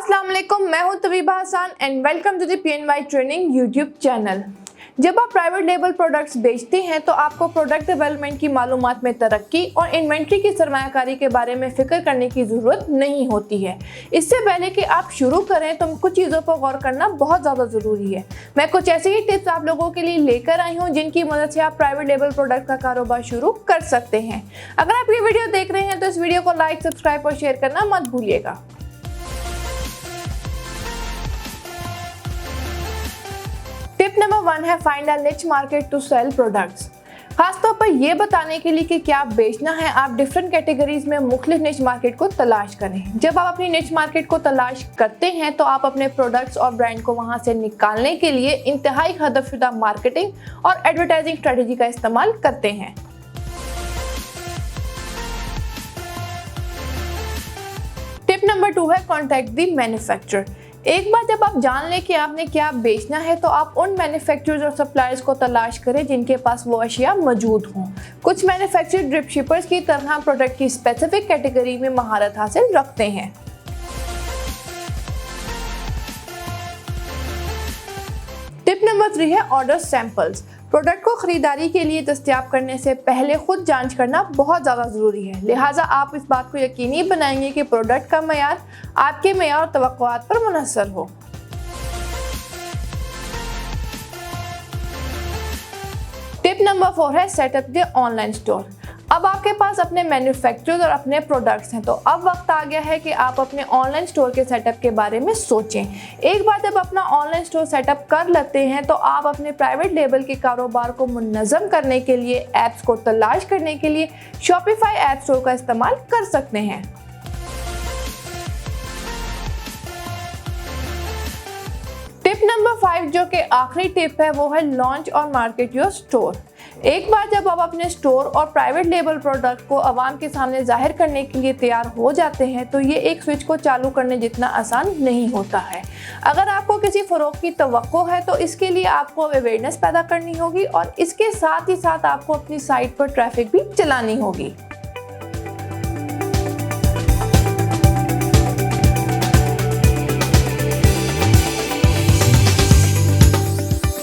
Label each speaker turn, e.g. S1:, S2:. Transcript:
S1: अस्सलाम वालेकुम, मैं हूं Tabiba Hasan and welcome to the PNY training YouTube channel. जब आप प्राइवेट लेबल प्रोडक्ट्स बेचते हैं तो आपको प्रोडक्ट डेवलपमेंट की मालूमात में तरक्की और इन्वेंट्री की सरमायाकारी के बारे में फिक्र करने की ज़रूरत नहीं होती है। इससे पहले कि आप शुरू करें तो कुछ चीज़ों पर गौर करना बहुत ज़्यादा ज़रूरी है। मैं कुछ ऐसे ही टिप्स आप लोगों के लिए लेकर आई हूँ जिनकी मदद से आप प्राइवेट लेबल प्रोडक्ट का कारोबार शुरू कर सकते हैं। अगर आप ये वीडियो देख रहे हैं तो इस वीडियो को लाइक, सब्सक्राइब और शेयर करना मत भूलिएगा। टिप नंबर 1 है फाइंड अ निच मार्केट टू सेल प्रोडक्ट्स। खासतौर पर यह बताने के लिए कि क्या बेचना है, आप डिफरेंट कैटेगरीज में मुख्तलिफ निच मार्केट को तलाश करें। जब आप अपनी निच मार्केट को तलाश करते हैं तो आप अपने प्रोडक्ट्स और ब्रांड को वहां से निकालने के लिए इंतहाई हदफशुदा मार्केटिंग और एडवर्टाइजिंग स्ट्रेटेजी का इस्तेमाल करते हैं। टिप नंबर 2 है कॉन्टैक्ट द मैन्युफैक्चरर। एक बार जब आप जान लें कि आपने क्या बेचना है तो आप उन मैन्युफैक्चरर्स और सप्लायर्स को तलाश करें जिनके पास वो अशिया मौजूद हों। कुछ मैन्युफैक्चरर ड्रिप शिपर्स की तरह प्रोडक्ट की स्पेसिफिक कैटेगरी में महारत हासिल रखते हैं। टिप नंबर 3 है ऑर्डर सैंपल्स। प्रोडक्ट को खरीदारी के लिए दस्तयाब करने से पहले खुद जांच करना बहुत ज़्यादा ज़रूरी है, लिहाजा आप इस बात को यकीनी बनाएंगे कि प्रोडक्ट का मयार आपके मयार और तवक्कुआत पर मुनहसर हो। टिप नंबर 4 है सेटअप द ऑनलाइन स्टोर। अब आपके पास अपने मैन्युफैक्चरर्स और अपने प्रोडक्ट्स हैं तो अब वक्त आ गया है कि आप अपने ऑनलाइन स्टोर के सेटअप के बारे में सोचें। एक बार जब अपना ऑनलाइन स्टोर सेटअप कर लेते हैं तो आप अपने प्राइवेट लेबल के कारोबार को मुनज़्ज़म करने के लिए ऐप्स को तलाश करने के लिए शॉपिफाई ऐप स्टोर का इस्तेमाल कर सकते हैं। टिप नंबर 5 जो कि आखिरी टिप है वो है लॉन्च और मार्केट योर स्टोर। एक बार जब आप अपने स्टोर और प्राइवेट लेबल प्रोडक्ट को आवाम के सामने जाहिर करने के लिए तैयार हो जाते हैं तो ये एक स्विच को चालू करने जितना आसान नहीं होता है। अगर आपको किसी फ़रोग़ की तवक्को है तो इसके लिए आपको अवेयरनेस पैदा करनी होगी और इसके साथ ही साथ आपको अपनी साइट पर ट्रैफिक भी चलानी होगी।